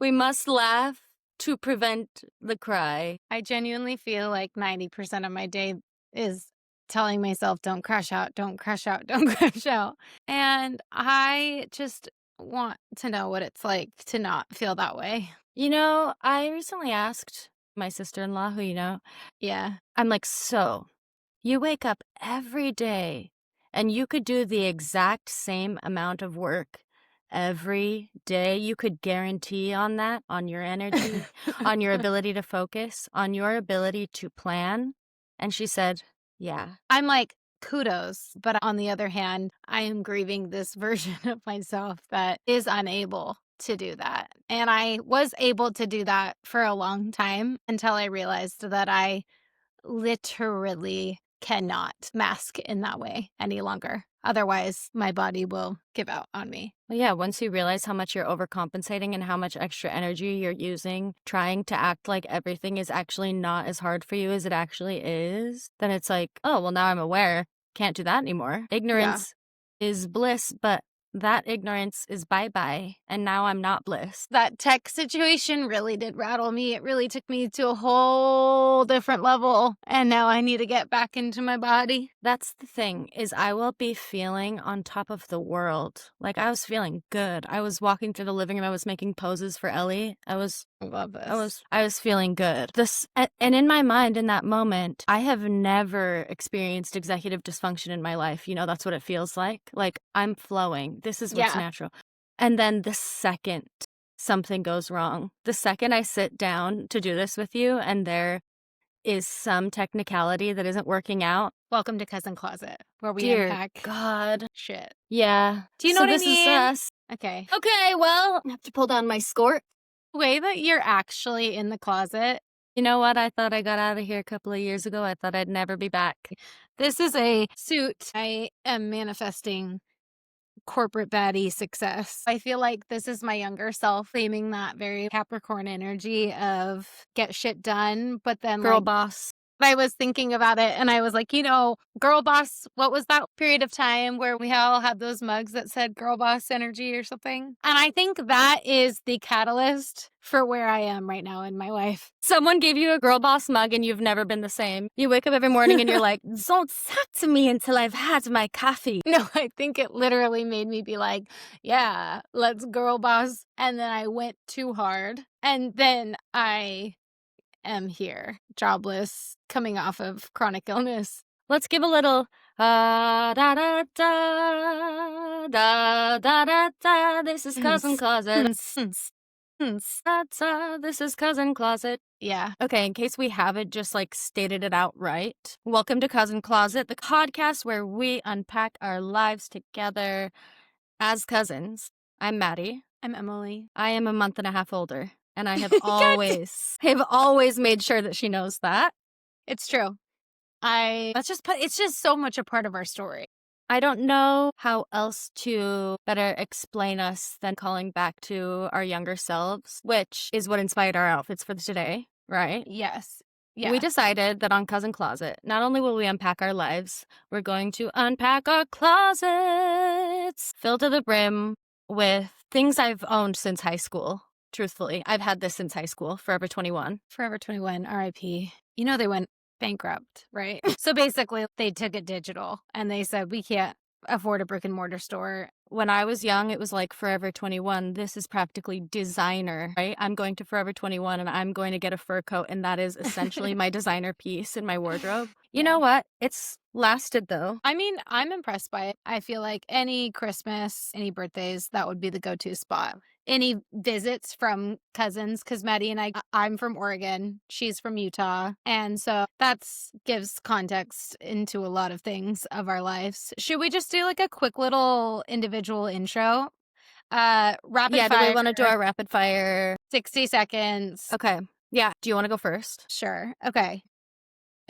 We must laugh to prevent the cry. I genuinely feel like 90% of my day is telling myself, don't crash out, don't crash out, don't crash out. And I just want to know what it's like to not feel that way. You know, I recently asked my sister-in-law, who you know, Yeah. I'm like, so you wake up every day and you could do the exact same amount of work every day. You could guarantee on that, on your energy, on your ability to focus, on your ability to plan. And she said, yeah. I'm like, kudos. But on the other hand, I am grieving this version of myself that is unable to do that. And I was able to do that for a long time until I realized that I literally cannot mask in that way any longer. Otherwise, my body will give out on me. Well, yeah, once you realize how much you're overcompensating and how much extra energy you're using, trying to act like everything is actually not as hard for you as it actually is, then it's like, oh, well, now I'm aware. Can't do that anymore. Ignorance is bliss, but that ignorance is bye-bye, and now I'm not bliss. That tech situation really did rattle me. It really took me to a whole different level, and now I need to get back into my body. That's the thing, is I will be feeling on top of the world. Like, I was feeling good. I was walking through the living room. I was making poses for Ellie. I love this. I was feeling good. And in my mind, in that moment, I have never experienced executive dysfunction in my life. You know, that's what it feels like. Like, I'm flowing. This is what's natural. And then the second something goes wrong, the second I sit down to do this with you and there is some technicality that isn't working out. Welcome to Cousin Closet, where we Dear unpack God. shit. Yeah. Do you know what I this mean? is us. Okay. Okay, well, I have to pull down my skirt. The way that you're actually in the closet. You know what? I thought I got out of here a couple of years ago. I thought I'd never be back. This is a suit. I am manifesting corporate baddie success. I feel like this is my younger self claiming that very Capricorn energy of get shit done, but then Girl like, boss. I was thinking about it and I was like, you know, girl boss, what was that period of time where we all had those mugs that said girl boss energy or something? And I think that is the catalyst for where I am right now in my life. Someone gave you a girl boss mug and you've never been the same. You wake up every morning and you're like, don't talk to me until I've had my coffee. No, I think it literally made me be like, yeah, let's girl boss. And then I went too hard. And then I am here, jobless, coming off of chronic illness. Let's give a little da da da da da da da. This is Cousin Closet. This is Cousin Closet. Yeah. Okay, in case we haven't just like stated it outright, welcome to Cousin Closet, the podcast where we unpack our lives together as cousins. I'm Maddy. I'm Emily. I am a month and a half older. And I have always made sure that she knows that. It's true. It's just so much a part of our story. I don't know how else to better explain us than calling back to our younger selves, which is what inspired our outfits for today, right? Yes. Yeah. We decided that on Cousin Closet, not only will we unpack our lives, we're going to unpack our closets, filled to the brim with things I've owned since high school. Truthfully, I've had this since high school, Forever 21. Forever 21, RIP. You know, they went bankrupt, right? So basically, they took it digital and they said, we can't afford a brick and mortar store. When I was young, it was like Forever 21. This is practically designer, right? I'm going to Forever 21 and I'm going to get a fur coat. And that is essentially my designer piece in my wardrobe. You know what? It's lasted though. I mean, I'm impressed by it. I feel like any Christmas, any birthdays, that would be the go-to spot. Any visits from cousins, because Maddy and I'm from Oregon, she's from Utah. And so that gives context into a lot of things of our lives. Should we just do like a quick little individual intro? Rapid fire. Do we want to do our rapid fire? 60 seconds. Okay. Yeah. Do you want to go first? Sure. Okay.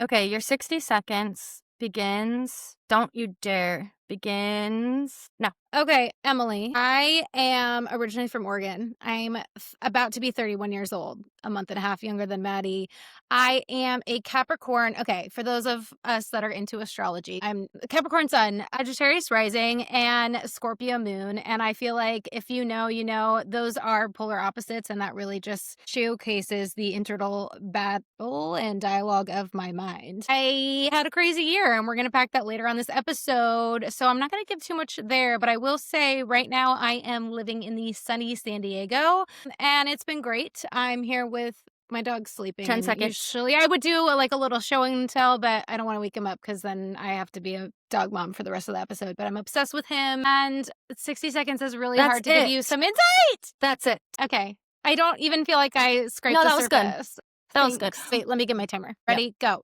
Okay, your 60 seconds begins, don't you dare, begins now. Okay, Emily. I am originally from Oregon. I'm about to be 31 years old, a month and a half younger than Maddie. I am a Capricorn. Okay, for those of us that are into astrology, I'm a Capricorn sun, Sagittarius rising, and Scorpio moon. And I feel like if you know, you know, those are polar opposites, and that really just showcases the internal battle and dialogue of my mind. I had a crazy year, and we're going to pack that later on this episode. So I'm not going to give too much there, but I will say right now I am living in the sunny San Diego, and it's been great. I'm here with my dog sleeping. 10 seconds. Usually I would do like a little show and tell, but I don't want to wake him up because then I have to be a dog mom for the rest of the episode. But I'm obsessed with him, and 60 seconds is really hard to give you some insight. That's it. Okay. I don't even feel like I scraped the surface. Good. That was good. Wait, let me get my timer. Ready? Go.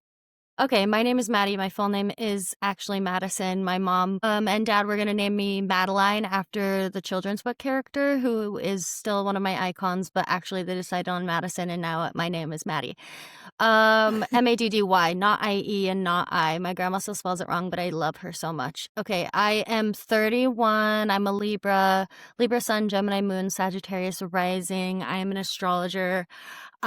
Okay, my name is Maddie. My full name is actually Madison. My mom and dad were going to name me Madeline after the children's book character, who is still one of my icons, but actually they decided on Madison, and now my name is Maddie. Maddy, not IE and not I. My grandma still spells it wrong, but I love her so much. Okay, I am 31. I'm a Libra sun, Gemini moon, Sagittarius rising. I am an astrologer.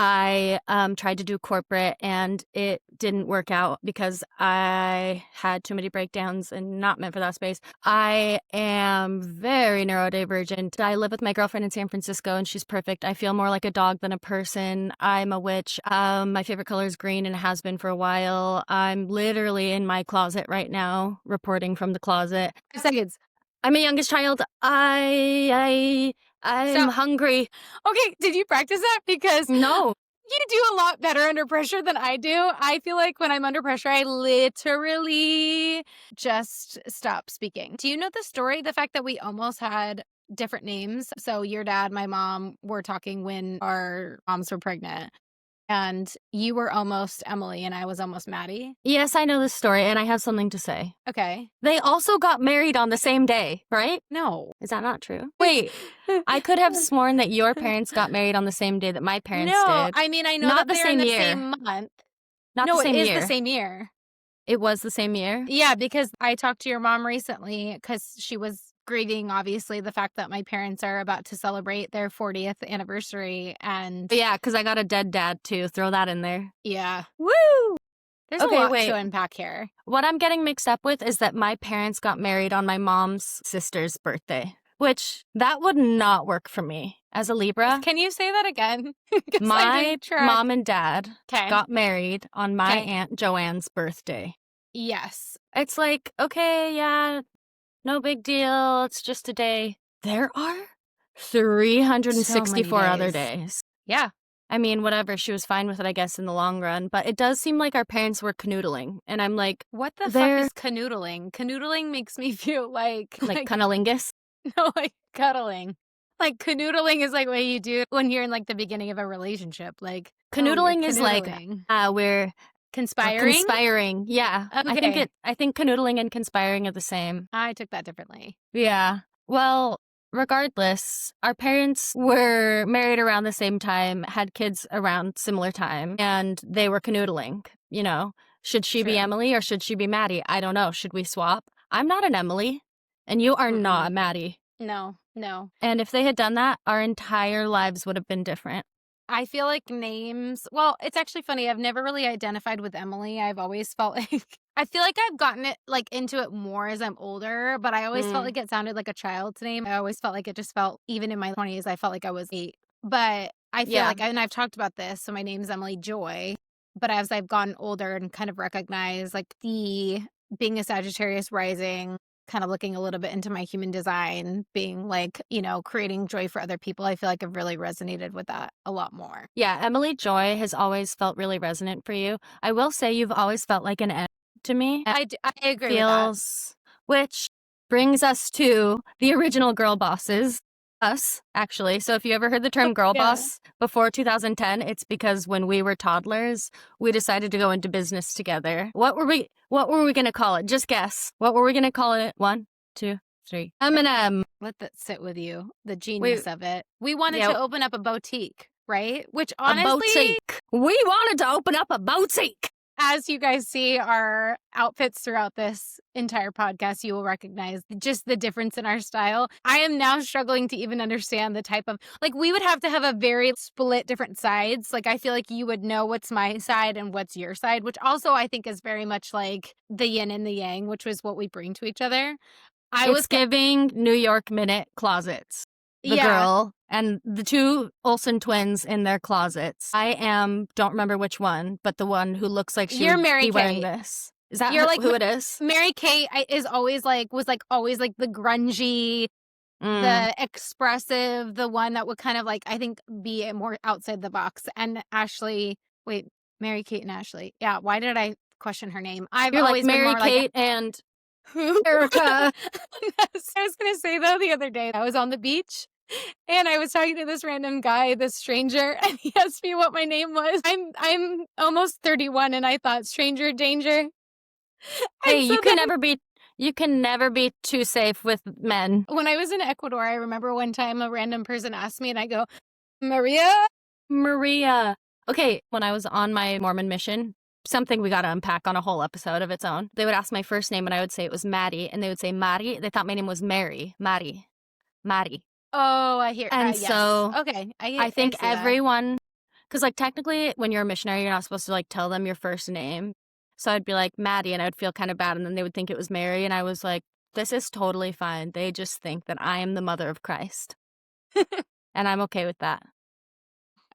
I tried to do corporate, and it didn't work out because I had too many breakdowns and not meant for that space. I am very neurodivergent. I live with my girlfriend in San Francisco, and she's perfect. I feel more like a dog than a person. I'm a witch. My favorite color is green, and it has been for a while. I'm literally in my closet right now, reporting from the closet. 5 seconds. I'm a youngest child. I'm hungry. Okay, did you practice that? Because no. You do a lot better under pressure than I do. I feel like when I'm under pressure, I literally just stop speaking. Do you know the story? The fact that we almost had different names. So your dad, my mom were talking when our moms were pregnant. And you were almost Emily and I was almost Maddie. Yes, I know this story, and I have something to say. Okay. They also got married on the same day, right? No. Is that not true? Wait, I could have sworn that your parents got married on the same day that my parents did. No, I mean, I know not that the they're in the year. same month. Not the same year. No, it is the same year. It was the same year? Yeah, because I talked to your mom recently because she was grieving, obviously, the fact that my parents are about to celebrate their 40th anniversary. And yeah, because I got a dead dad, too. Throw that in there. Yeah. Woo! There's a lot to unpack here. What I'm getting mixed up with is that my parents got married on my mom's sister's birthday, which that would not work for me as a Libra. Can you say that again? My mom and dad got married on my Aunt Joanne's birthday. Yes. It's like, okay, yeah, no big deal. It's just a day. There are 364 other days. Yeah. I mean, whatever. She was fine with it, I guess, in the long run. But it does seem like our parents were canoodling. And I'm like, what the fuck is canoodling? Canoodling makes me feel like cunnilingus? No, like cuddling. Like canoodling is like what you do when you're in like the beginning of a relationship. Like canoodling is like we're conspiring. Conspiring, yeah. Okay. I think canoodling and conspiring are the same. I took that differently. Yeah. Well, regardless, our parents were married around the same time, had kids around similar time, and they were canoodling. You know, should she be Emily or should she be Maddie? I don't know. Should we swap? I'm not an Emily, and you are not a Maddie. No. And if they had done that, our entire lives would have been different. I feel like names, well, it's actually funny. I've never really identified with Emily. I've always felt like, I feel like I've gotten it like into it more as I'm older, but I always felt like it sounded like a child's name. I always felt like it just felt, even in my 20s, I felt like I was 8. But I feel like, and I've talked about this, so my name's Emily Joy, but as I've gotten older and kind of recognized like being a Sagittarius rising, kind of looking a little bit into my human design, being like, you know, creating joy for other people, I feel like I've really resonated with that a lot more. Yeah, Emily Joy has always felt really resonant for you. I will say you've always felt like an M to me. I agree with that. Which brings us to the original girl bosses. Us, actually. So if you ever heard the term girl boss before 2010, it's because when we were toddlers, we decided to go into business together. What were we going to call it? Just guess. What were we going to call it? 1, 2, 3. M&M. Let that sit with you. The genius of it. We wanted to open up a boutique, right? Which honestly... We wanted to open up a boutique. As you guys see our outfits throughout this entire podcast, you will recognize just the difference in our style. I am now struggling to even understand the type of, like, we would have to have a very split different sides. Like, I feel like you would know what's my side and what's your side, which also I think is very much like the yin and the yang, which was what we bring to each other. It's giving New York Minute closets. The girl and the two Olsen twins in their closets. I don't remember which one, but the one who looks like she would be wearing this. Is that who it is? Mary Kate is always always like the grungy, the expressive, the one that would kind of like, I think, be more outside the box. And Mary Kate and Ashley. Yeah, why did I question her name? You're always like Mary Kate and Erica. Yes. I was going to say, though, the other day I was on the beach and I was talking to this random guy, this stranger, and he asked me what my name was. I'm almost 31 and I thought stranger danger. Hey, so you can never be too safe with men. When I was in Ecuador, I remember one time a random person asked me and I go, Maria. Okay, when I was on my Mormon mission, something we got to unpack on a whole episode of its own. They would ask my first name and I would say it was Maddie, and they would say Mari. They thought my name was Mary. Mari. Oh, I hear. And yes. so okay, I think everyone, because like technically when you're a missionary, you're not supposed to like tell them your first name. So I'd be like Maddie and I would feel kind of bad, and then they would think it was Mary, and I was like, this is totally fine. They just think that I am the mother of Christ. And I'm okay with that.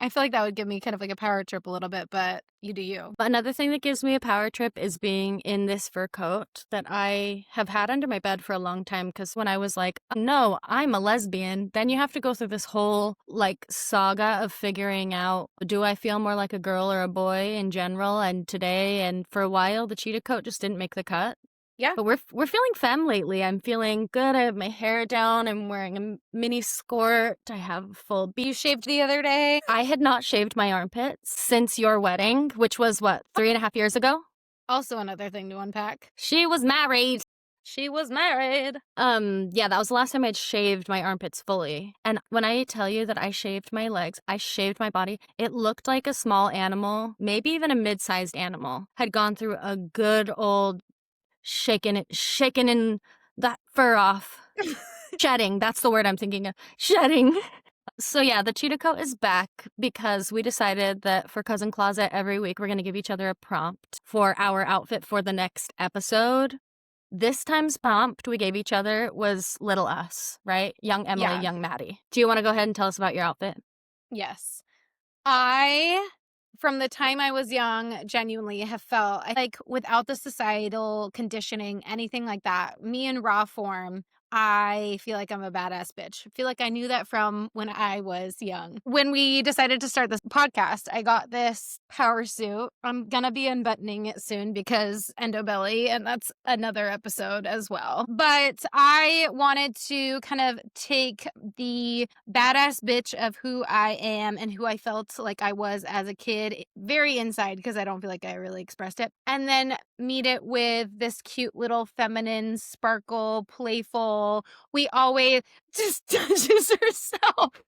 I feel like that would give me kind of like a power trip a little bit, but you do you. But another thing that gives me a power trip is being in this fur coat that I have had under my bed for a long time, because when I was like, no, I'm a lesbian, then you have to go through this whole like saga of figuring out, do I feel more like a girl or a boy in general? And today and for a while, the cheetah coat just didn't make the cut. Yeah. But we're feeling femme lately. I'm feeling good. I have my hair down. I'm wearing a mini skirt. I have full beef. You shaved the other day. I had not shaved my armpits since your wedding, which was what, 3.5 years ago? Also another thing to unpack. She was married. Yeah, that was the last time I'd shaved my armpits fully. And when I tell you that I shaved my legs, I shaved my body, it looked like a small animal, maybe even a mid-sized animal, had gone through a good old shaking in that fur off. Shedding, that's the word I'm thinking of. Shedding. So yeah, the cheetah coat is back because we decided that for Cousin Closet every week we're going to give each other a prompt for our outfit for the next episode. This time's prompt we gave each other was little us, right? Young Emily, young Maddie. Do you want to go ahead and tell us about your outfit? Yes. From the time I was young, genuinely have felt like without the societal conditioning, anything like that, me in raw form, I feel like I'm a badass bitch. I feel like I knew that from when I was young. When we decided to start this podcast, I got this power suit. I'm gonna be unbuttoning it soon because endo belly, and that's another episode as well. But I wanted to kind of take the badass bitch of who I am and who I felt like I was as a kid, very inside, because I don't feel like I really expressed it, and then meet it with this cute little feminine, sparkle, playful. We always just touches herself.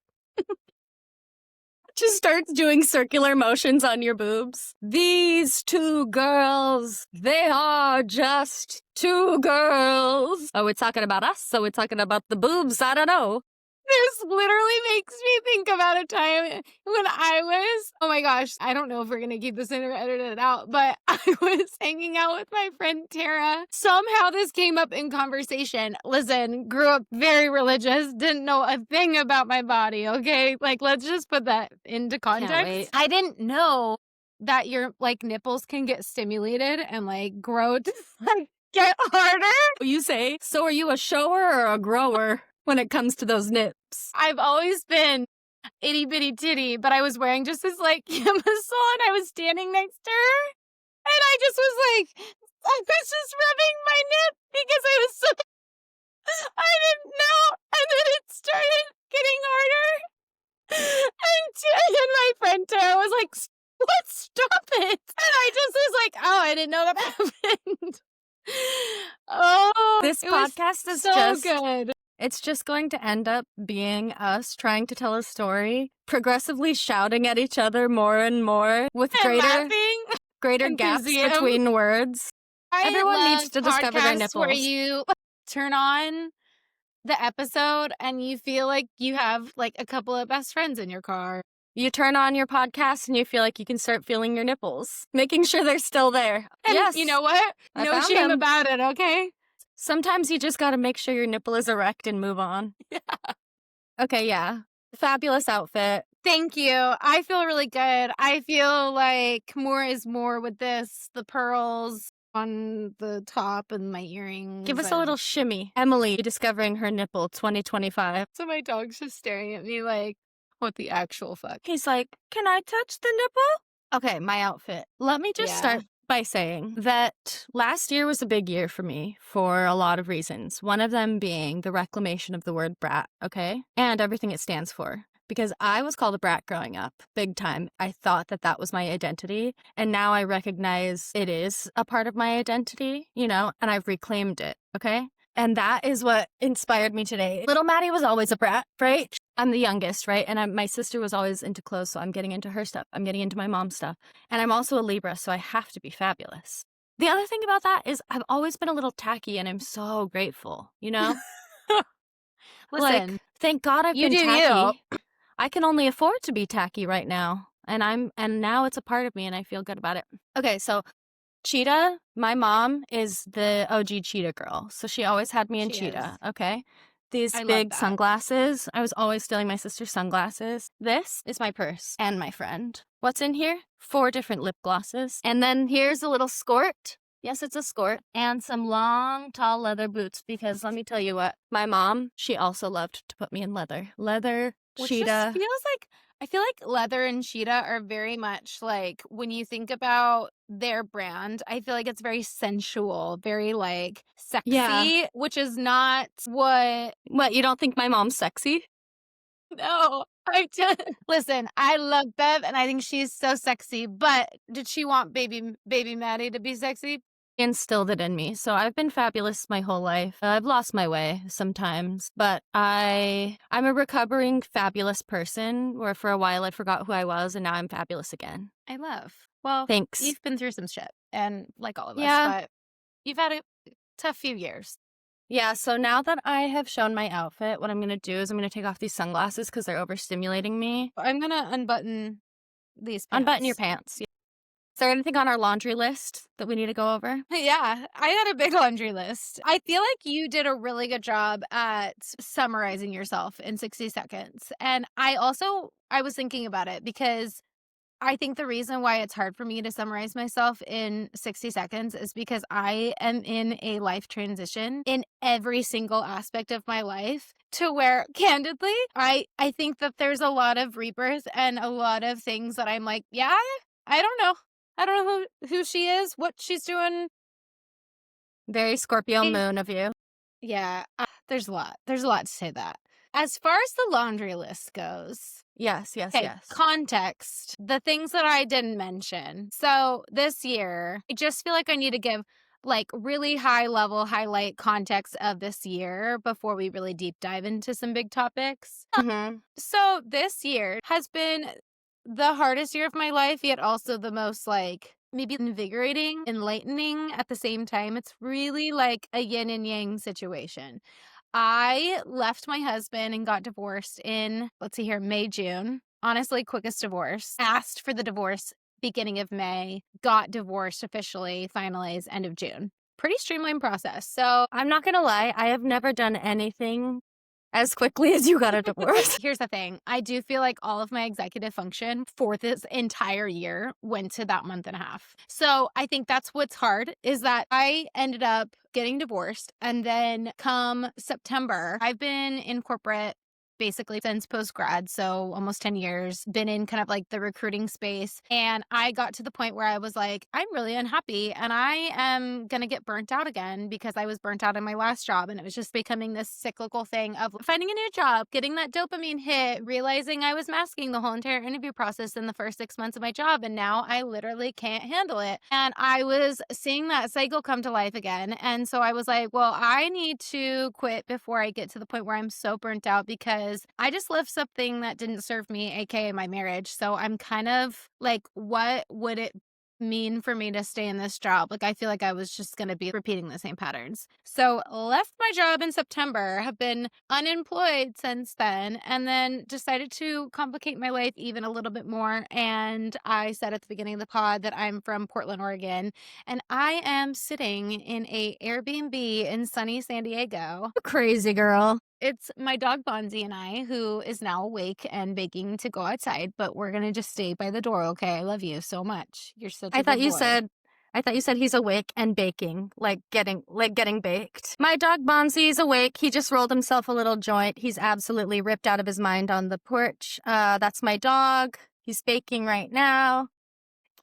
Just starts doing circular motions on your boobs. These two girls, they are just two girls. Oh, we're talking about us, so we're talking about the boobs. I don't know. This literally makes me think about a time when I was, oh my gosh, I don't know if we're going to keep this in or edit it out, but I was hanging out with my friend Tara. Somehow this came up in conversation. Listen, grew up very religious, didn't know a thing about my body, okay? Like, let's just put that into context. I didn't know that your, like, nipples can get stimulated and, like, grow to, like, get harder. You say, so are you a shower or a grower? When it comes to those nips. I've always been itty bitty titty, but I was wearing just this like camisole and I was standing next to her and I just was like, I was just rubbing my nip because I was so, I didn't know. And then it started getting harder. And my friend Tara was like, what, stop it. And I just was like, oh, I didn't know that happened. Oh, this podcast is so just good. It's just going to end up being us trying to tell a story, progressively shouting at each other more and more with greater greater gaps between words. Everyone needs to discover their nipples. Where you turn on the episode and you feel like you have like a couple of best friends in your car. You turn on your podcast and you feel like you can start feeling your nipples, making sure they're still there. And yes. You know what? No shame about it, okay? Sometimes you just gotta make sure your nipple is erect and move on. Yeah. Okay, yeah. Fabulous outfit. Thank you. I feel really good. I feel like more is more with this. The pearls on the top and my earrings. Give us a little shimmy. Emily discovering her nipple 2025. So my dog's just staring at me like, what the actual fuck? He's like, can I touch the nipple? Okay, my outfit. Let me just start by saying that last year was a big year for me for a lot of reasons. One of them being the reclamation of the word brat, okay? And everything it stands for. Because I was called a brat growing up, big time. I thought that that was my identity. And now I recognize it is a part of my identity, you know, and I've reclaimed it, okay? And that is what inspired me today. Little Maddie was always a brat, right? I'm the youngest, right? And my sister was always into clothes, so I'm getting into her stuff. I'm getting into my mom's stuff. And I'm also a Libra, so I have to be fabulous. The other thing about that is I've always been a little tacky, and I'm so grateful, you know? Listen, like, thank God I've been tacky. You. I can only afford to be tacky right now. And now it's a part of me, and I feel good about it. Okay, so Cheetah, my mom is the OG Cheetah girl. So she always had me in Cheetah, okay? These big sunglasses. I was always stealing my sister's sunglasses. This is my purse and my friend. What's in here? 4 different lip glosses. And then here's a little skirt. Yes, it's a skirt. And some long, tall leather boots. Because let me tell you what, my mom, she also loved to put me in leather. Leather, Cheetah. Which feels like, I feel like leather and Cheetah are very much like, when you think about their brand, I feel like it's very sensual, very like sexy, which is not what... What, you don't think my mom's sexy? No, I just... Listen, I love Bev and I think she's so sexy, but did she want baby Maddie to be sexy? Instilled it in me. So I've been fabulous my whole life. I've lost my way sometimes, but I'm a recovering fabulous person where for a while I forgot who I was and now I'm fabulous again. I love. Well, thanks. You've been through some shit and like all of us, but you've had a tough few years. Yeah, so now that I have shown my outfit, what I'm going to do is I'm going to take off these sunglasses because they're overstimulating me. I'm going to unbutton these pants. Unbutton your pants. Is there anything on our laundry list that we need to go over? Yeah, I had a big laundry list. I feel like you did a really good job at summarizing yourself in 60 seconds. And I was thinking about it because I think the reason why it's hard for me to summarize myself in 60 seconds is because I am in a life transition in every single aspect of my life to where, candidly, I think that there's a lot of rebirth and a lot of things that I'm like, yeah, I don't know. I don't know who she is, what she's doing. Very Scorpio moon of you. Yeah, there's a lot. There's a lot to say that. As far as the laundry list goes. Yes. Context. The things that I didn't mention. So this year, I just feel like I need to give like really high level highlight context of this year before we really deep dive into some big topics. Mm-hmm. So this year has been the hardest year of my life, yet also the most like maybe invigorating, enlightening at the same time. It's really like a yin and yang situation. I left my husband and got divorced in, let's see here, May, June. Honestly, quickest divorce. Asked for the divorce beginning of May, got divorced officially, finalized end of June. Pretty streamlined process. So I'm not going to lie, I have never done anything as quickly as you got a divorce. Here's the thing. I do feel like all of my executive function for this entire year went to that month and a half. So I think that's what's hard is that I ended up getting divorced. And then come September, I've been in corporate basically since post-grad, so almost 10 years, been in kind of like the recruiting space. And I got to the point where I was like, I'm really unhappy and I am going to get burnt out again because I was burnt out in my last job. And it was just becoming this cyclical thing of finding a new job, getting that dopamine hit, realizing I was masking the whole entire interview process in the first 6 months of my job. And now I literally can't handle it. And I was seeing that cycle come to life again. And so I was like, well, I need to quit before I get to the point where I'm so burnt out because I just left something that didn't serve me, aka my marriage. So I'm kind of like, what would it mean for me to stay in this job. Like, I feel like I was just going to be repeating the same patterns. So, left my job in September, have been unemployed since then, and then decided to complicate my life even a little bit more. And I said at the beginning of the pod that I'm from Portland, Oregon, and I am sitting in a Airbnb in sunny San Diego. Crazy girl. It's my dog Bonzi and I, who is now awake and begging to go outside, but we're gonna just stay by the door, okay? I love you so much. You're such a good boy. I thought you said he's awake and baking, like getting baked. My dog Bonzi's awake. He just rolled himself a little joint. He's absolutely ripped out of his mind on the porch. That's my dog. He's baking right now.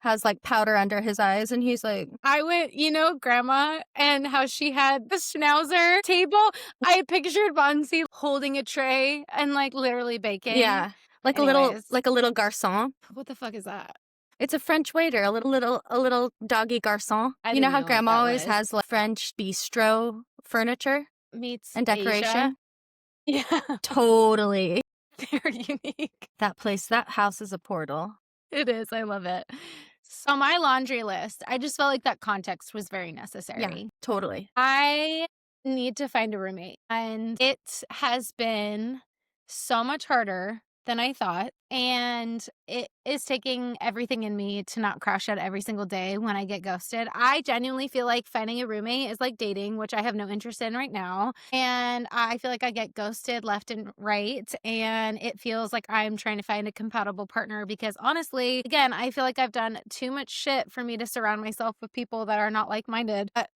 Has like powder under his eyes, and he's like, I went, Grandma and how she had the schnauzer table. I pictured Bonzi holding a tray and like literally baking. Yeah, like Anyways. a little garçon. What the fuck is that? It's a French waiter, a little doggy garçon. You know how Grandma always has like French bistro furniture meets and decoration? Asia. Yeah, Totally. very unique. That house is a portal. It is. I love it. So my laundry list, I just felt like that context was very necessary. Yeah, totally. I need to find a roommate, and it has been so much harder than I thought. And it is taking everything in me to not crash out every single day when I get ghosted. I genuinely feel like finding a roommate is like dating, which I have no interest in right now. And I feel like I get ghosted left and right. And it feels like I'm trying to find a compatible partner because honestly, again, I feel like I've done too much shit for me to surround myself with people that are not like-minded. But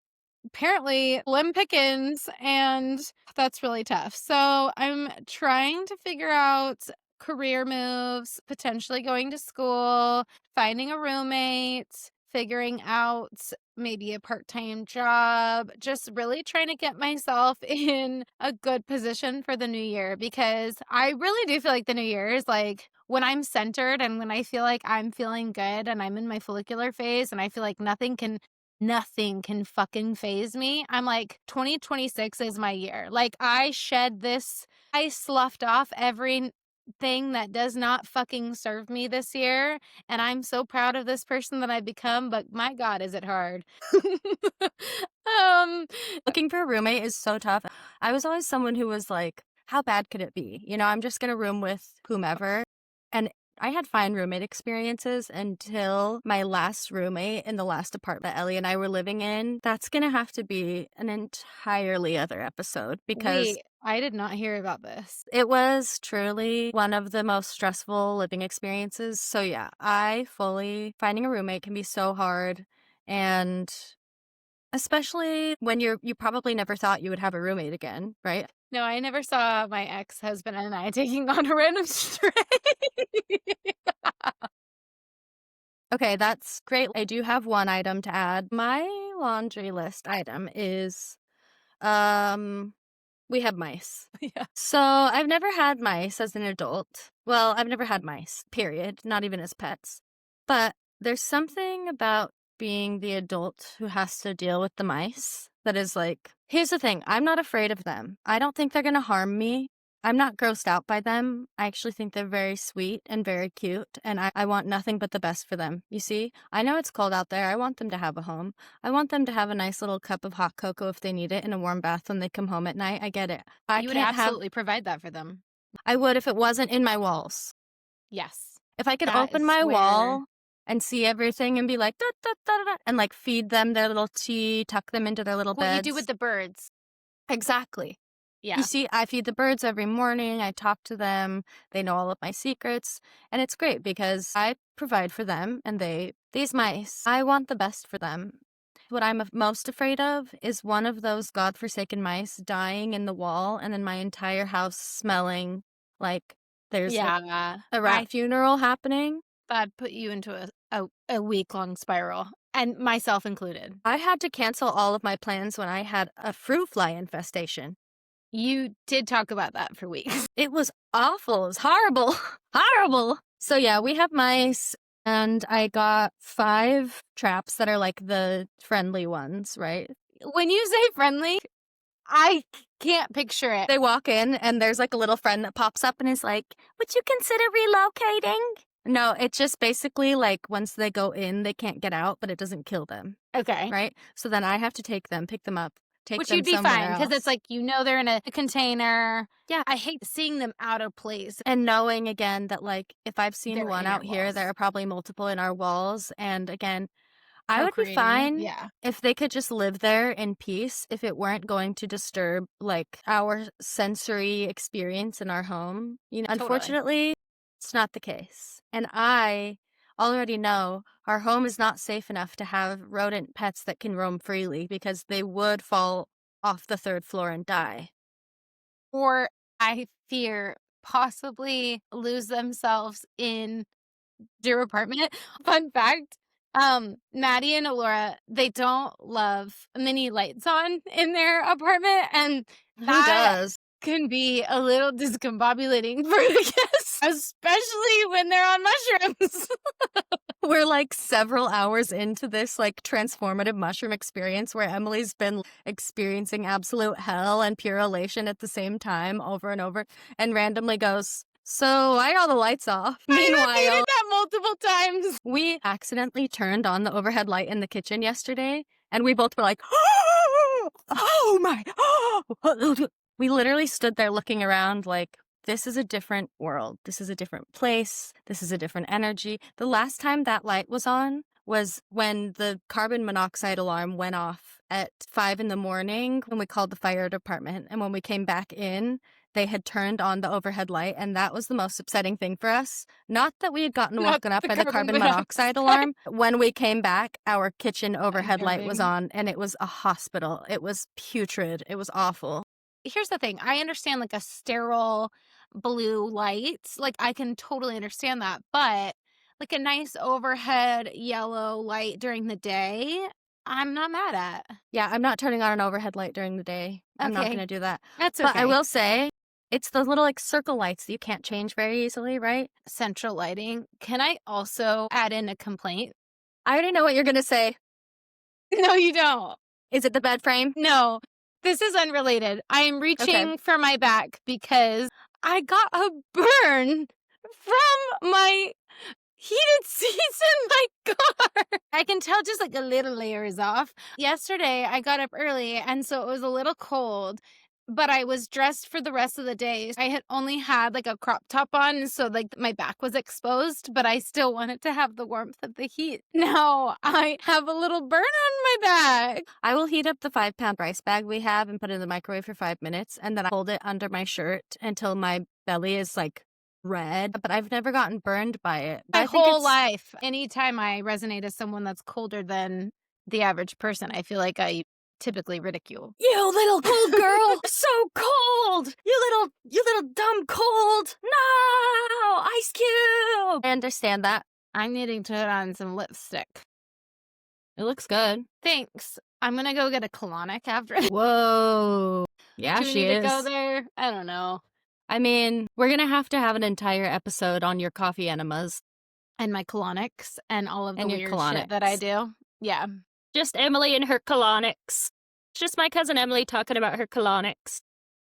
apparently slim pickings, and that's really tough. So I'm trying to figure out career moves, potentially going to school, finding a roommate, figuring out maybe a part-time job, just really trying to get myself in a good position for the new year, because I really do feel like the new year is like when I'm centered and when I feel like I'm feeling good and I'm in my follicular phase and I feel like nothing can fucking phase me. I'm like, 2026 is my year. Like, I sloughed off everything that does not fucking serve me this year. And I'm so proud of this person that I've become, but my God, is it hard. Looking for a roommate is so tough. I was always someone who was like, how bad could it be? I'm just going to room with whomever. And I had fine roommate experiences until my last roommate in the last apartment that Ellie and I were living in. That's going to have to be an entirely other episode because wait, I did not hear about this. It was truly one of the most stressful living experiences. So yeah, finding a roommate can be so hard. And especially when you probably never thought you would have a roommate again, right? No, I never saw my ex-husband and I taking on a random stray. Okay, that's great. I do have one item to add. My laundry list item is, we have mice. Yeah. So I've never had mice as an adult. Well, I've never had mice, period, not even as pets. But there's something about being the adult who has to deal with the mice that is like, here's the thing, I'm not afraid of them. I don't think they're going to harm me. I'm not grossed out by them. I actually think they're very sweet and very cute, and I want nothing but the best for them. You see, I know it's cold out there. I want them to have a home. I want them to have a nice little cup of hot cocoa if they need it and a warm bath when they come home at night. I get it. You would absolutely provide that for them. I would if it wasn't in my walls. Yes. If I could open my wall and see everything and be like, da, da, da, da, and like feed them their little tea, tuck them into their little beds. What you do with the birds. Exactly. Yeah. You see, I feed the birds every morning. I talk to them. They know all of my secrets. And it's great because I provide for them and these mice, I want the best for them. What I'm most afraid of is one of those godforsaken mice dying in the wall and then my entire house smelling like there's a rat funeral happening. That'd put you into a week-long spiral, and myself included. I had to cancel all of my plans when I had a fruit fly infestation. You did talk about that for weeks. It was awful. It was horrible. Horrible. So yeah, we have mice, and I got 5 traps that are like the friendly ones, right? When you say friendly, I can't picture it. They walk in, and there's like a little friend that pops up and is like, would you consider relocating? No, it's just basically like once they go in, they can't get out, but it doesn't kill them, Okay. right? So then I have to take them, pick them up, take Which them you'd be somewhere fine because it's else. like, they're in a container. Yeah. I hate seeing them out of place. And knowing again that like if I've seen They're one in your out here, there walls. are probably multiple in our walls. And again, I would be Procreating. fine Yeah. if they could just live there in peace, if it weren't going to disturb like our sensory experience in our home. Totally. Unfortunately, it's not the case. And I already know our home is not safe enough to have rodent pets that can roam freely because they would fall off the 3rd floor and die. Or I fear possibly lose themselves in your apartment. Fun fact, Maddie and Alora, they don't love mini lights on in their apartment, and Who that does? can be a little discombobulating for the guests, especially when they're on mushrooms. We're like several hours into this like transformative mushroom experience where Emily's been experiencing absolute hell and pure elation at the same time over and over and randomly goes, "So why are all the lights off?" I repeated Meanwhile, that multiple times. we accidentally turned on the overhead light in the kitchen yesterday and we both were like, "Oh my." We literally stood there looking around like, this is a different world. This is a different place. This is a different energy. The last time that light was on was when the carbon monoxide alarm went off at 5 in the morning when we called the fire department. And when we came back in, they had turned on the overhead light. And that was the most upsetting thing for us. Not that we had gotten Not woken up the by the carbon carbon monoxide alarm. When we came back, our kitchen overhead light was Unnerving. on and it was a hospital. It was putrid. It was awful. Here's the thing. I understand like a sterile blue light. Like I can totally understand that. But like a nice overhead yellow light during the day, I'm not mad at. Yeah, I'm not turning on an overhead light during the day. I'm not Okay. going to do that. That's But I okay. will say, it's those little like circle lights that you can't change very easily, right? Central lighting. Can I also add in a complaint? I already know what you're going to say. No, you don't. Is it the bed frame? No, this is unrelated. I am reaching Okay. for my back because I got a burn from my heated seats in my car. I can tell just like a little layer is off. Yesterday, I got up early, and so it was a little cold, but I was dressed for the rest of the day. I had only had like a crop top on, so like my back was exposed, but I still wanted to have the warmth of the heat. Now I have a little burn on my back. I will heat up the 5-pound rice bag we have and put it in the microwave for 5 minutes, and then I hold it under my shirt until my belly is like red. But I've never gotten burned by it. My I think whole it's life, anytime I resonate as someone that's colder than the average person, I feel like I typically ridicule. You little cold girl, so cold. You little dumb cold. No, Ice Cube. I understand that. I'm needing to put on some lipstick. It looks good. Thanks. I'm gonna go get a colonic after. Whoa. Yeah, Do we she need to is. go there? I don't know. I mean, we're gonna have to have an entire episode on your coffee enemas. And my colonics and all of the And your weird shit that I colonics. do. Yeah. Just Emily and her colonics. Just my cousin Emily talking about her colonics.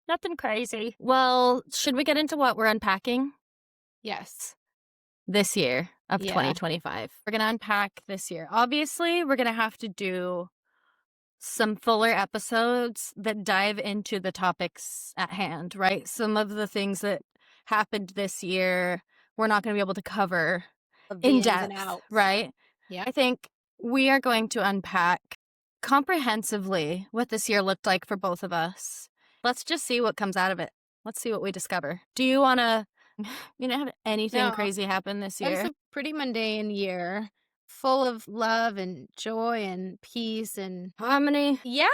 Nothing crazy. Well, should we get into what we're unpacking Yes. this year of Yeah. 2025? We're gonna unpack this year. Obviously, we're gonna have to do some fuller episodes that dive into the topics at hand, right? Some of the things that happened this year, we're not going to be able to cover Of the in ins and depth, outs. right? Yeah. I think we are going to unpack comprehensively what this year looked like for both of us. Let's just see what comes out of it. Let's see what we discover. Do you want to, have anything No. crazy happen this It was year? a pretty mundane year, full of love and joy and peace and Harmony? yeah,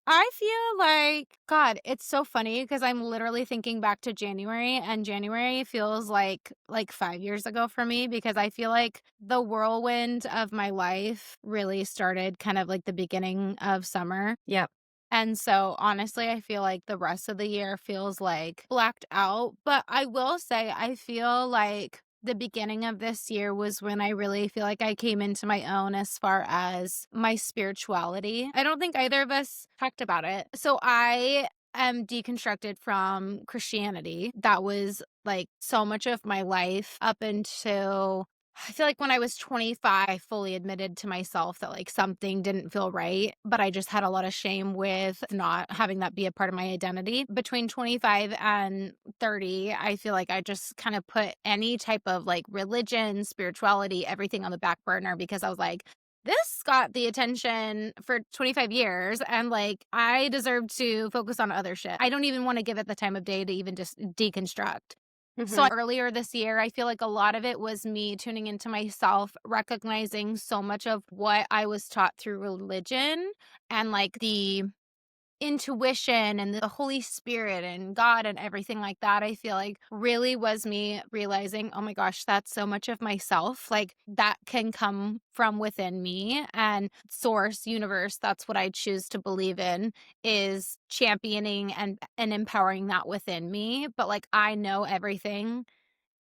I feel like, God, it's so funny because I'm literally thinking back to January, and January feels like 5 years ago for me because I feel like the whirlwind of my life really started kind of like the beginning of summer. Yep. And so honestly, I feel like the rest of the year feels like blacked out. But I will say, I feel like the beginning of this year was when I really feel like I came into my own as far as my spirituality. I don't think either of us talked about it. So I am deconstructed from Christianity. That was, like, so much of my life up until I feel like when I was 25, I fully admitted to myself that, like, something didn't feel right, but I just had a lot of shame with not having that be a part of my identity. Between 25 and 30, I feel like I just kind of put any type of, like, religion, spirituality, everything on the back burner because I was like, this got the attention for 25 years and like I deserve to focus on other shit. I don't even want to give it the time of day to even just deconstruct. So Mhm. earlier this year, I feel like a lot of it was me tuning into myself, recognizing so much of what I was taught through religion and like the intuition and the Holy Spirit and God and everything like that, I feel like really was me realizing, oh my gosh, that's so much of myself. Like that can come from within me and source, universe, that's what I choose to believe in is championing and empowering that within me. But like I know everything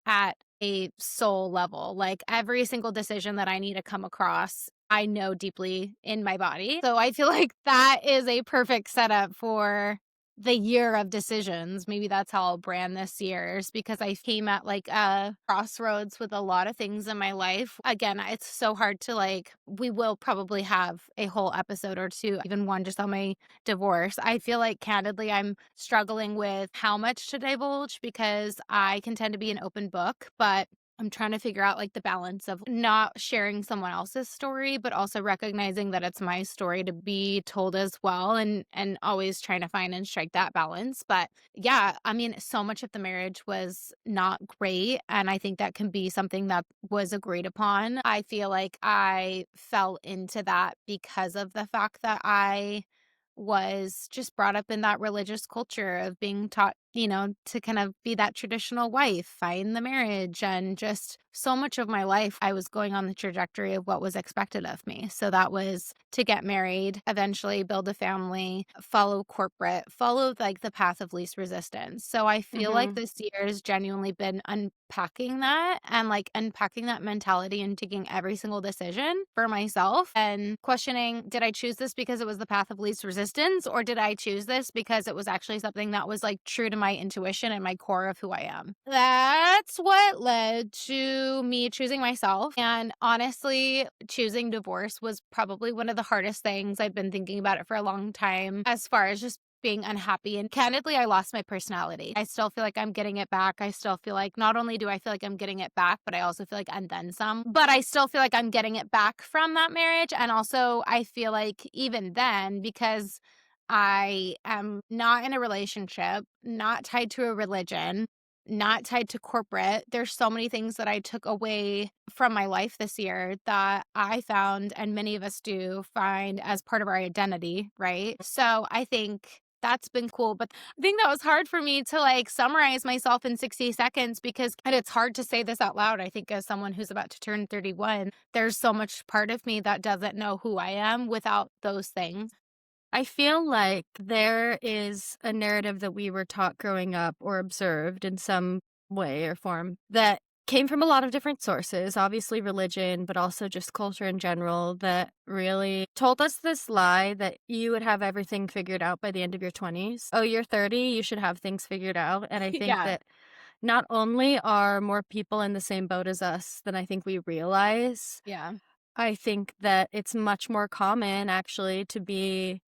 at a soul level. Like every single decision that I need to come across, I know deeply in my body. So I feel like that is a perfect setup for the year of decisions. Maybe that's how I'll brand this year's because I came at like a crossroads with a lot of things in my life. Again, it's so hard to like, we will probably have a whole episode or two, even one just on my divorce. I feel like candidly, I'm struggling with how much to divulge because I can tend to be an open book, but I'm trying to figure out like the balance of not sharing someone else's story, but also recognizing that it's my story to be told as well and always trying to find and strike that balance. But yeah, I mean, so much of the marriage was not great. And I think that can be something that was agreed upon. I feel like I fell into that because of the fact that I was just brought up in that religious culture of being taught, to kind of be that traditional wife, find the marriage, and just so much of my life, I was going on the trajectory of what was expected of me. So that was to get married, eventually build a family, follow corporate, follow like the path of least resistance. So I feel like Mhm. this year has genuinely been unpacking that and like unpacking that mentality and taking every single decision for myself and questioning, did I choose this because it was the path of least resistance or did I choose this because it was actually something that was like true to my intuition and my core of who I am? That's what led to me choosing myself. And honestly, choosing divorce was probably one of the hardest things. I've been thinking about it for a long time as far as just being unhappy. And candidly, I lost my personality. I still feel like I'm getting it back. I still feel like not only do I feel like I'm getting it back, but I also feel like and then some. But I still feel like I'm getting it back from that marriage. And also, I feel like even then, because I am not in a relationship, not tied to a religion, not tied to corporate. There's so many things that I took away from my life this year that I found, and many of us do find as part of our identity, right? So I think that's been cool. But I think that was hard for me to like summarize myself in 60 seconds because, and it's hard to say this out loud. I think as someone who's about to turn 31, there's so much part of me that doesn't know who I am without those things. I feel like there is a narrative that we were taught growing up or observed in some way or form that came from a lot of different sources, obviously religion, but also just culture in general, that really told us this lie that you would have everything figured out by the end of your 20s. Oh, you're 30, you should have things figured out. And I think Yeah. that not only are more people in the same boat as us than I think we realize, Yeah. I think that it's much more common actually to be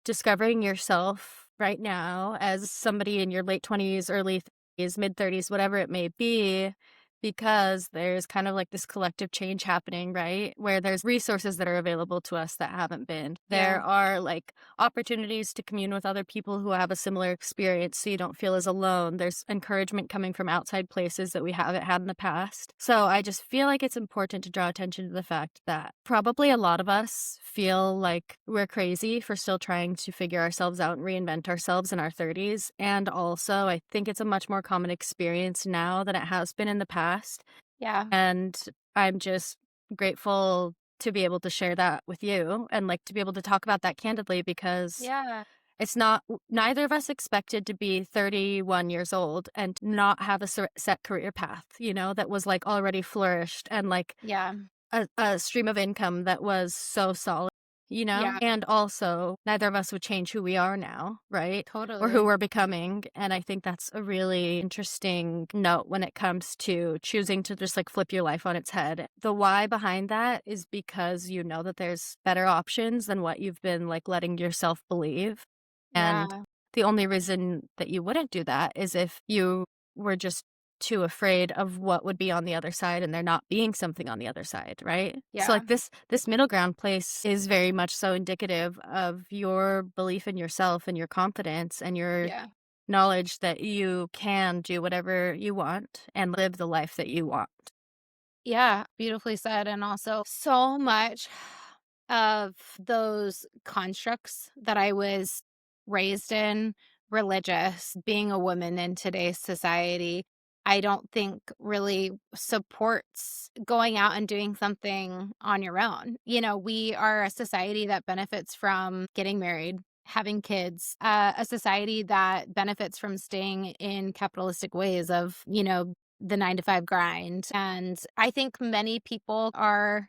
discovering yourself right now as somebody in your late 20s, early 30s, mid 30s, whatever it may be, because there's kind of like this collective change happening, right? Where there's resources that are available to us that haven't been. Yeah. There are like opportunities to commune with other people who have a similar experience so you don't feel as alone. There's encouragement coming from outside places that we haven't had in the past. So I just feel like it's important to draw attention to the fact that probably a lot of us feel like we're crazy for still trying to figure ourselves out and reinvent ourselves in our 30s. And also, I think it's a much more common experience now than it has been in the past. Yeah. And I'm just grateful to be able to share that with you and like to be able to talk about that candidly because Yeah. it's not, neither of us expected to be 31 years old and not have a set career path, that was like already flourished and like Yeah. a stream of income that was so solid. you know? Yeah, And also, neither of us would change who we are now, right? Or who totally. we're becoming. And I think that's a really interesting note when it comes to choosing to just like flip your life on its head. The why behind that is because you know that there's better options than what you've been like letting yourself believe. And Yeah, the only reason that you wouldn't do that is if you were just too afraid of what would be on the other side and there not being something on the other side, right? So yeah, like this middle ground place is very much so indicative of your belief in yourself and your confidence and your yeah. knowledge that you can do whatever you want and live the life that you want. Yeah, beautifully said. And also, so much of those constructs that I was raised in, religious, being a woman in today's society, I don't think really supports going out and doing something on your own. You know, we are a society that benefits from getting married, having kids, a society that benefits from staying in capitalistic ways of, the 9 to 5 grind. And I think many people are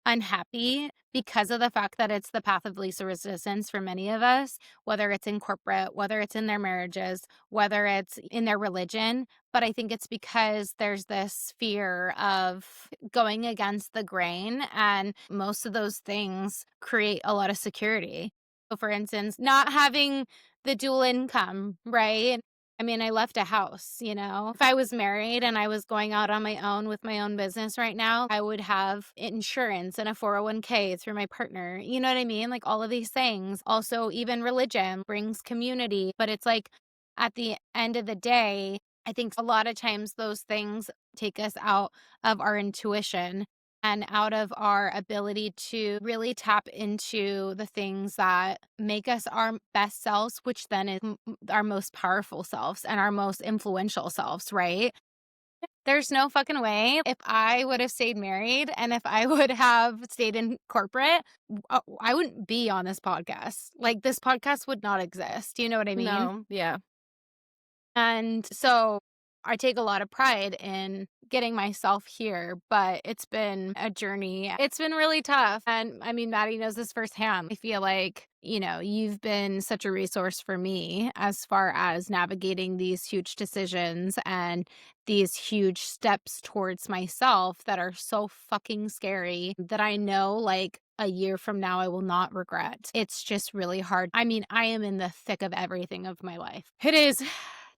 unhappy because of the fact that it's the path of least resistance for many of us, whether it's in corporate, whether it's in their marriages, whether it's in their religion. But I think it's because there's this fear of going against the grain, and most of those things create a lot of security. So, for instance, not having the dual income, right? I mean, I left a house, you know? If I was married and I was going out on my own with my own business right now, I would have insurance and a 401k through my partner. You know what I mean? Like all of these things. Also, even religion brings community, but it's like at the end of the day, I think a lot of times those things take us out of our intuition and out of our ability to really tap into the things that make us our best selves, which then is our most powerful selves and our most influential selves, right? There's no fucking way if I would have stayed married and if I would have stayed in corporate, I wouldn't be on this podcast. Like, this podcast would not exist. You know what I mean? No, yeah. And so I take a lot of pride in getting myself here, but it's been a journey. It's been really tough. And I mean, Maddie knows this firsthand. I feel like, you've been such a resource for me as far as navigating these huge decisions and these huge steps towards myself that are so fucking scary that I know, like, a year from now, I will not regret. It's just really hard. I mean, I am in the thick of everything of my life. It is.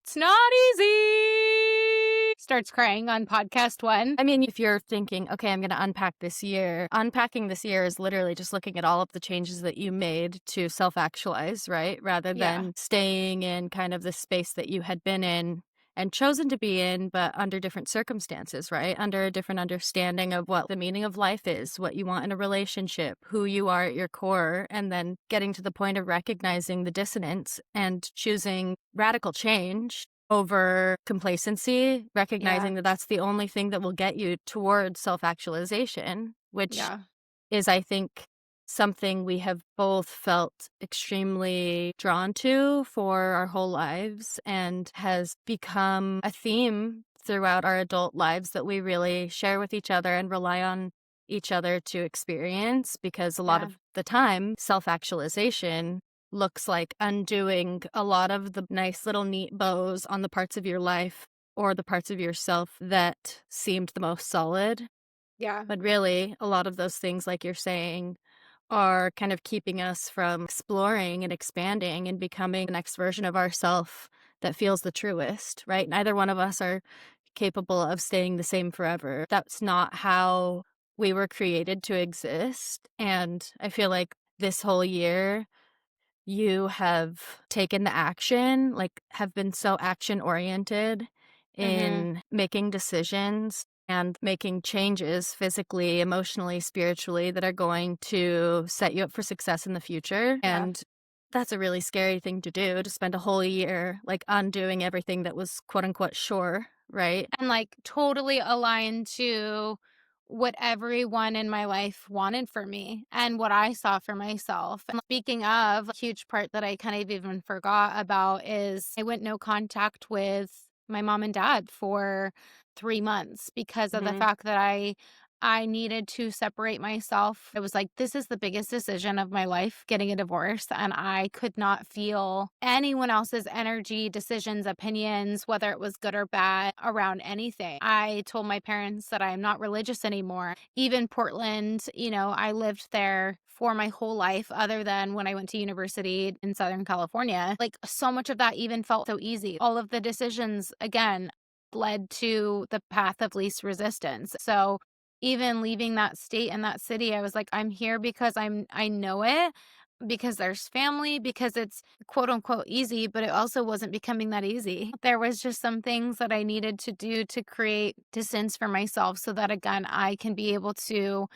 It's not easy. Starts crying on podcast one. I mean, if you're thinking, okay, I'm going to unpack this year, unpacking this year is literally just looking at all of the changes that you made to self actualize, right? Rather Yeah. than staying in kind of the space that you had been in and chosen to be in, but under different circumstances, right? Under a different understanding of what the meaning of life is, what you want in a relationship, who you are at your core, and then getting to the point of recognizing the dissonance and choosing radical change over complacency, Yeah. recognizing that that's the only thing that will get you towards self-actualization, which Yeah. is, I think, something we have both felt extremely drawn to for our whole lives and has become a theme throughout our adult lives that we really share with each other and rely on each other to experience because a lot Yeah. of the time, self-actualization looks like undoing a lot of the nice little neat bows on the parts of your life or the parts of yourself that seemed the most solid. Yeah. But really, a lot of those things, like you're saying, are kind of keeping us from exploring and expanding and becoming the next version of ourself that feels the truest, right? Neither one of us are capable of staying the same forever. That's not how we were created to exist. And I feel like this whole year you have taken the action, like, have been so action oriented Mm-hmm. in making decisions and making changes physically, emotionally, spiritually that are going to set you up for success in the future. Yeah. And that's a really scary thing to do, to spend a whole year like undoing everything that was quote unquote sure, right? And like totally aligned to what everyone in my life wanted for me and what I saw for myself. And speaking of, a huge part that I kind of even forgot about is I went no contact with my mom and dad for 3 months because of the Mhm. fact that I I needed to separate myself. It was like, this is the biggest decision of my life, getting a divorce. And I could not feel anyone else's energy, decisions, opinions, whether it was good or bad, around anything. I told my parents that I am not religious anymore. Even Portland, I lived there for my whole life, other than when I went to university in Southern California. Like, so much of that even felt so easy. All of the decisions, again, led to the path of least resistance. So even leaving that state and that city, I was like, I'm here because I know it, because there's family, because it's quote unquote easy, but it also wasn't becoming that easy. There was just some things that I needed to do to create distance for myself so that again I can be able to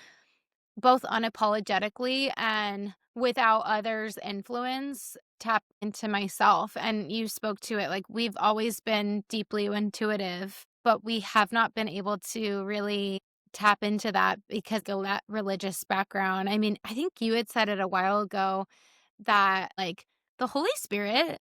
both unapologetically and without others' influence, tap into myself. And you spoke to it, like, we've always been deeply intuitive, but we have not been able to really tap into that because of that religious background. I mean, I think you had said it a while ago that, like, the Holy Spirit,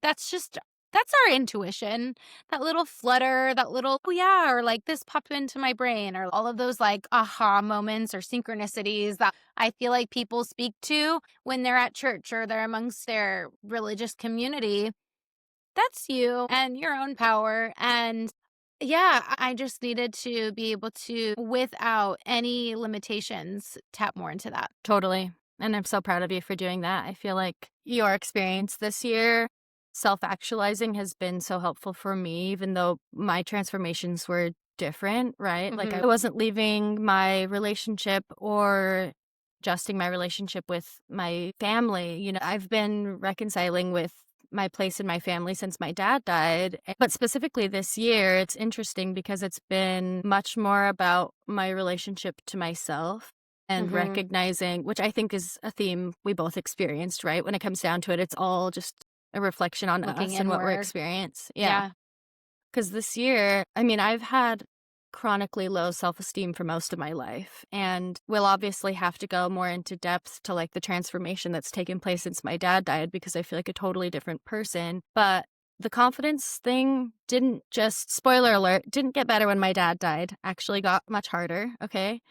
that's just that's our intuition. That little flutter, that little, "Oh, yeah," or like, "This popped into my brain," or all of those, like, aha moments or synchronicities that I feel like people speak to when they're at church or they're amongst their religious community. That's you and your own power, and yeah, I just needed to be able to, without any limitations, tap more into that. Totally. And I'm so proud of you for doing that. I feel like your experience this year, self actualizing, has been so helpful for me, even though my transformations were different, right? Like, I Mhm. wasn't leaving my relationship or adjusting my relationship with my family. I've been reconciling with my place in my family since my dad died. But specifically this year, it's interesting because it's been much more about my relationship to myself and Mhm. recognizing, which I think is a theme we both experienced, right? When it comes down to it, it's all just a reflection on Looking us and what we're inward. experiencing. Yeah. Yeah. Because this year, I mean, I've had chronically low self esteem for most of my life. And we'll obviously have to go more into depth to like the transformation that's taken place since my dad died, because I feel like a totally different person. But the confidence thing didn't just, spoiler alert, didn't get better when my dad died, actually got much harder. Okay.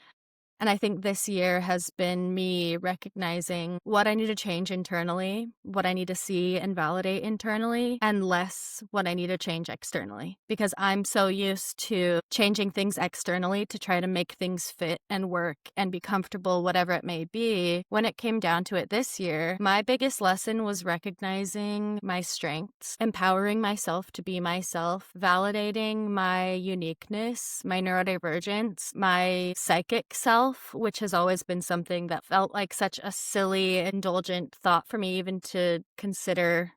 And I think this year has been me recognizing what I need to change internally, what I need to see and validate internally, and less what I need to change externally. Because I'm so used to changing things externally to try to make things fit and work and be comfortable, whatever it may be. When it came down to it this year, my biggest lesson was recognizing my strengths, empowering myself to be myself, validating my uniqueness, my neurodivergence, my psychic self, which has always been something that felt like such a silly, indulgent thought for me even to consider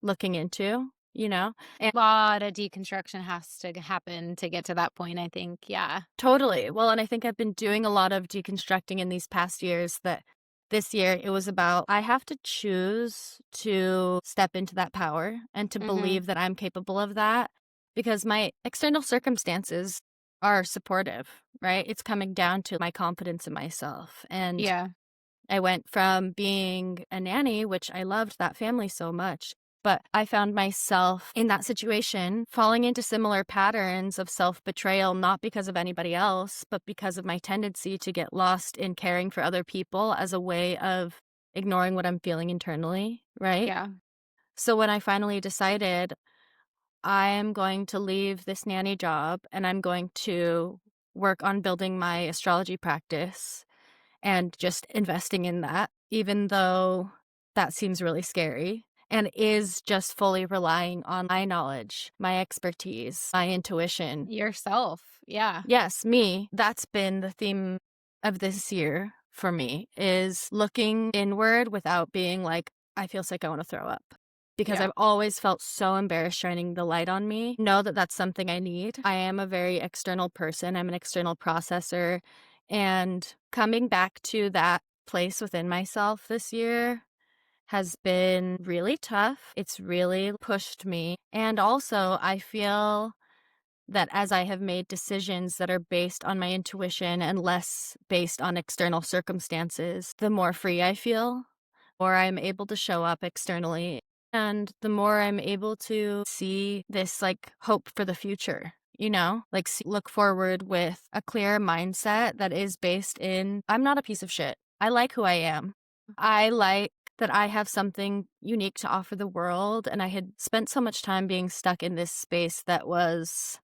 looking into, you know? And Lot of deconstruction has to happen to get to that point, I think. Yeah. totally. Well, and I think I've been doing a lot of deconstructing in these past years, that this year it was about I have to choose to step into that power and to Mhm. believe that I'm capable of that, because my external circumstances are supportive, right? It's coming down to my confidence in myself. And Yeah. I went from being a nanny, which I loved that family so much, but I found myself in that situation falling into similar patterns of self betrayal, not because of anybody else, but because of my tendency to get lost in caring for other people as a way of ignoring what I'm feeling internally, right? Yeah. So when I finally decided I am going to leave this nanny job and I'm going to work on building my astrology practice and just investing in that, even though that seems really scary and is just fully relying on my knowledge, my expertise, my intuition. Yourself. Yeah. Yes, me. That's been the theme of this year for me, is looking inward without being like, I feel sick, I want to throw up. Because Yeah. I've always felt so embarrassed shining the light on me. Know that that's something I need. I am a very external person. I'm an external processor. And coming back to that place within myself this year has been really tough. It's really pushed me. And also, I feel that as I have made decisions that are based on my intuition and less based on external circumstances, the more free I feel, or I'm able to show up externally, and the more I'm able to see this like hope for the future. you know, like look forward with a clear mindset that is based in, I'm not a piece of shit. I like who I am. I like that I have something unique to offer the world. And I had spent so much time being stuck in this space that was,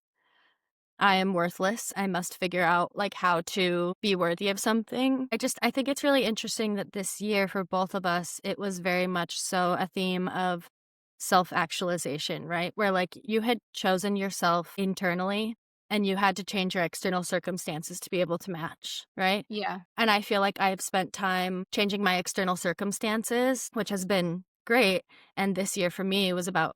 I am worthless. I must figure out like how to be worthy of something. I think it's really interesting that this year for both of us, it was very much so a theme of self-actualization, right? Where like you had chosen yourself internally and you had to change your external circumstances to be able to match, right? Yeah. And I feel like I've spent time changing my external circumstances, which has been great. And this year for me was about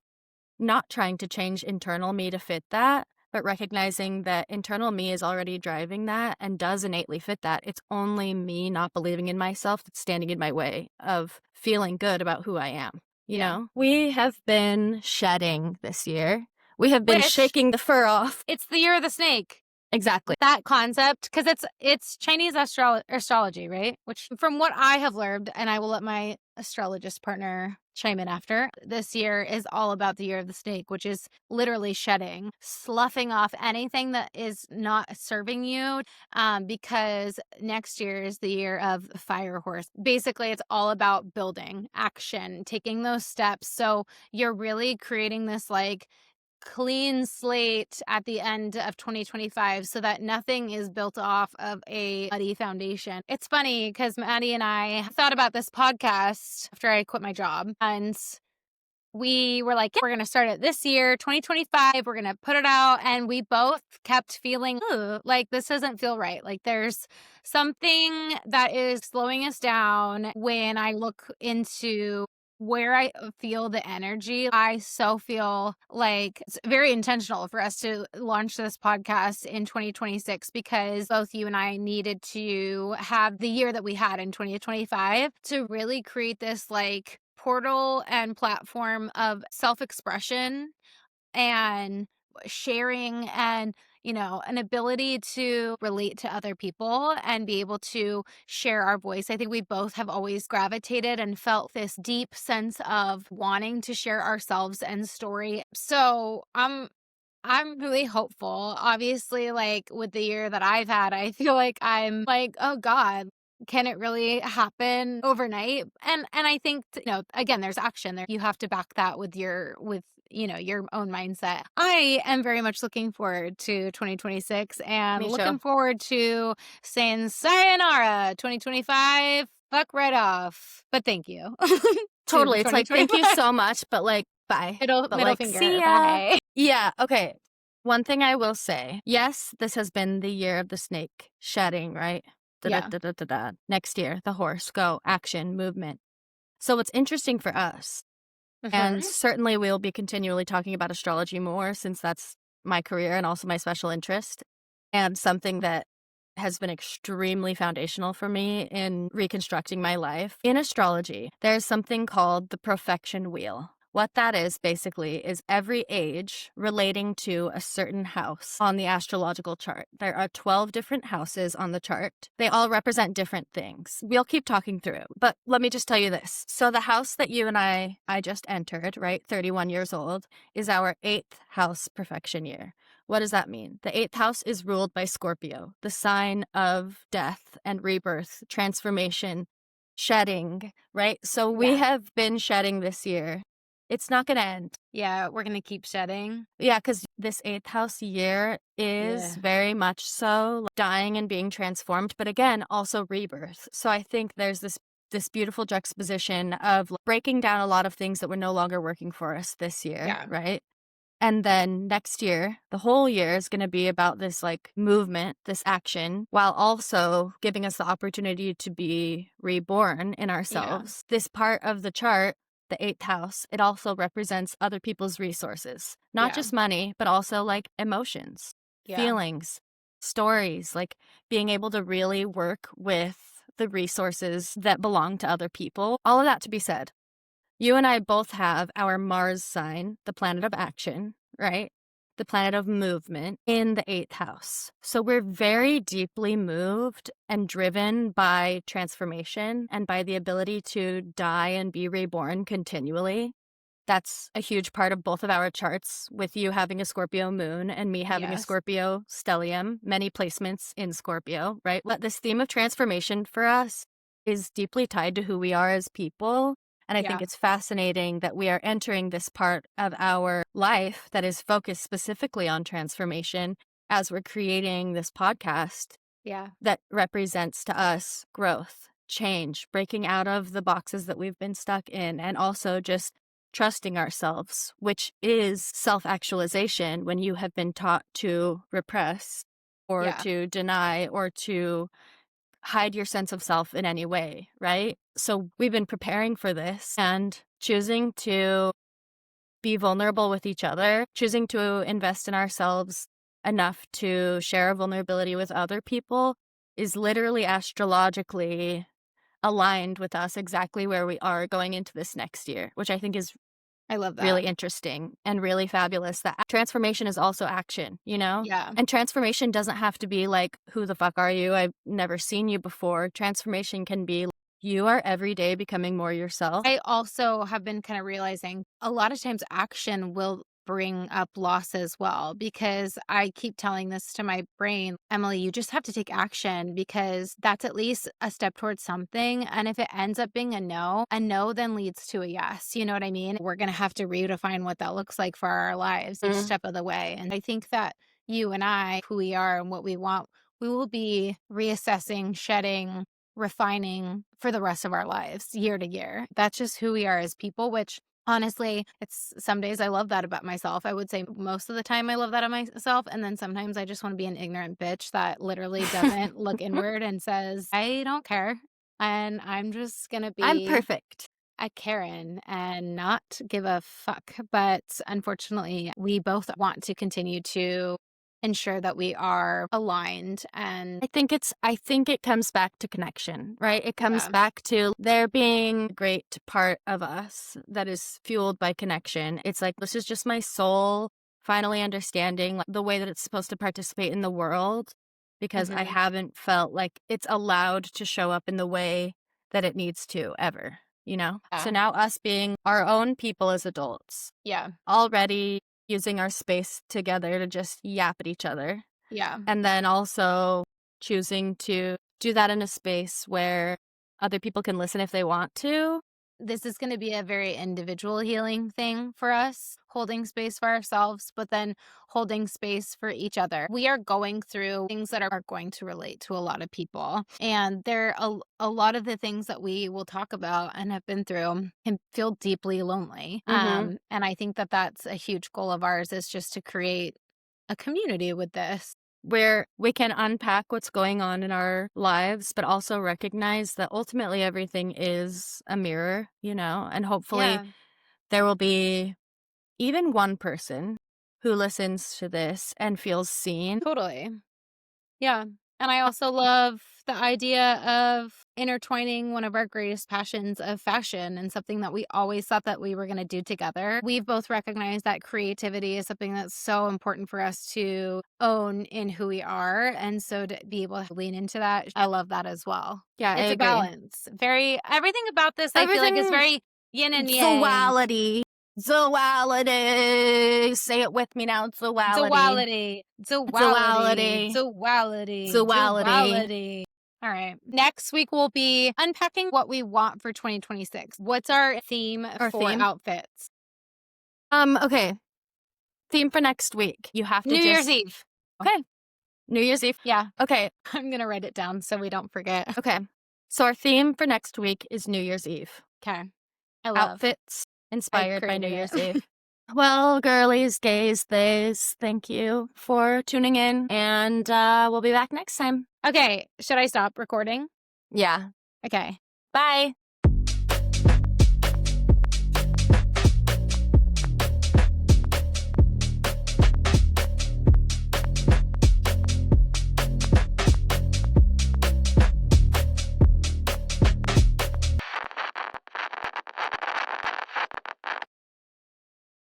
not trying to change internal me to fit that, but recognizing that internal me is already driving that and does innately fit that. It's only me not believing in myself that's standing in my way of feeling good about who I am. You Yeah. know, we have been shedding this year. We have been Which, shaking the fur off. it's the year of the snake. Exactly. That concept, because it's Chinese astrology, right? Which, from what I have learned, and I will let my astrologist partner chime in after, this year is all about the year of the snake, which is literally shedding, sloughing off anything that is not serving you, because next year is the year of the fire horse. Basically, it's all about building, action, taking those steps. So you're really creating this like clean slate at the end of 2025 so that nothing is built off of a muddy foundation. It's funny because Maddie and I thought about this podcast after I quit my job, and we were like, yeah, we're going to start it this year, 2025. We're going to put it out. And we both kept feeling, ooh, like this doesn't feel right. Like there's something that is slowing us down when I look into where I feel the energy. I so feel like it's very intentional for us to launch this podcast in 2026 because both you and I needed to have the year that we had in 2025 to really create this like portal and platform of self-expression and sharing and an ability to relate to other people and be able to share our voice. I think we both have always gravitated and felt this deep sense of wanting to share ourselves and story. So I'm really hopeful. Obviously, like with the year that I've had, I feel like I'm like, oh God, can it really happen overnight? And I think, again, there's action there. You have to back that with your own mindset. I am very much looking forward to 2026 and Me looking too. forward to saying sayonara 2025. Fuck right off. But thank you. To Totally. It's like, thank you 2025. so much, but like, bye. But Middle like, see finger. ya. Bye. Yeah. Okay. One thing I will say, yes, this has been the year of the snake shedding, right? Yeah. Da-da-da-da-da-da. Next year, the horse, go, action, movement. So what's interesting for us, and certainly we'll be continually talking about astrology more since that's my career and also my special interest, and something that has been extremely foundational for me in reconstructing my life. In astrology, there's something called the perfection wheel. What that is basically is every age relating to a certain house on the astrological chart. There are 12 different houses on the chart. They all represent different things. We'll keep talking through, but let me just tell you this. So the house that you and I just entered, right, 31 years old, is our 8th house perfection year. What does that mean? The 8th house is ruled by Scorpio, the sign of death and rebirth, transformation, shedding, right? So we have been shedding this year. It's not going to end. Yeah, we're going to keep shedding. Yeah, because this 8th house year is very much so dying and being transformed, but again, also rebirth. So I think there's this beautiful juxtaposition of breaking down a lot of things that were no longer working for us this year, right? And then next year, the whole year is going to be about this like movement, this action, while also giving us the opportunity to be reborn in ourselves. This part of the chart, the 8th house, it also represents other people's resources, not just money, but also like emotions, feelings, stories, like being able to really work with the resources that belong to other people. All of that to be said. You and I both have our Mars sign, the planet of action, right? The planet of movement in the 8th house. So we're very deeply moved and driven by transformation and by the ability to die and be reborn continually. That's a huge part of both of our charts, with you having a Scorpio moon and me having a Yes. Scorpio stellium, many placements in Scorpio, right? But this theme of transformation for us is deeply tied to who we are as people. And I think Yeah. it's fascinating that we are entering this part of our life that is focused specifically on transformation as we're creating this podcast Yeah. that represents to us growth, change, breaking out of the boxes that we've been stuck in, and also just trusting ourselves, which is self-actualization when you have been taught to repress or Yeah. to deny or to hide your sense of self in any way, right? So we've been preparing for this and choosing to be vulnerable with each other, choosing to invest in ourselves enough to share our vulnerability with other people is literally astrologically aligned with us exactly where we are going into this next year, which I think is I love that. really interesting and really fabulous. That transformation is also action, you know? Yeah. And transformation doesn't have to be like, who the fuck are you? I've never seen you before. Transformation can be you are every day becoming more yourself. I also have been kind of realizing a lot of times action will bring up loss as well, because I keep telling this to my brain, Emily, you just have to take action because that's at least a step towards something. And if it ends up being a no then leads to a yes. You know what I mean? We're going to have to redefine what that looks like for our lives each step of the way. And I think that you and I, who we are and what we want, we will be reassessing, shedding, refining for the rest of our lives, year to year. That's just who we are as people, which honestly, it's some days I love that about myself. I would say most of the time I love that of myself. And then sometimes I just want to be an ignorant bitch that literally doesn't look inward and says, I don't care. And I'm just going to I'm be perfect. a Karen and not give a fuck. But unfortunately, we both want to continue to ensure that we are aligned and I think it comes back to connection, right? It comes yeah, back to there being a great part of us that is fueled by connection. It's like, this is just my soul finally understanding like, the way that it's supposed to participate in the world, because I mhm, haven't felt like it's allowed to show up in the way that it needs to ever, you know? So yeah, now us being our own people as adults, yeah, already using our space together to just yap at each other. yeah. And then also choosing to do that in a space where other people can listen if they want to. This is going to be a very individual healing thing for us, holding space for ourselves, but then holding space for each other. We are going through things that are going to relate to a lot of people. And there are a lot of the things that we will talk about and have been through can feel deeply lonely. Mm-hmm. And I think that that's a huge goal of ours, is just to create a community with this. Where we can unpack what's going on in our lives, but also recognize that ultimately everything is a mirror, you know, and hopefully Yeah, there will be even one person who listens to this and feels seen. totally. Yeah. And I also love the idea of intertwining one of our greatest passions of fashion and something that we always thought that we were going to do together. We've both recognized that creativity is something that's so important for us to own in who we are. And so to be able to lean into that, I love that as well. Yeah, I It's a agree. balance. Everything about this, I feel like, is Everything very yin and yang. duality. Duality. Say it with me now. Duality. Duality, duality, Duality. duality, Duality. duality. All right. Next week, we'll be unpacking what we want for 2026. What's our theme Or for theme. outfits? Okay. Theme for next week. You have to New Year's Eve. Okay. New Year's Eve. Yeah. Okay. I'm going to write it down so we don't forget. Okay. So our theme for next week is New Year's Eve. Okay. I love. Outfits I inspired by New created Year's it. Eve. Well, girlies, gays, theys, thank you for tuning in, and we'll be back next time. Okay. Should I stop recording? Yeah. Okay. Bye.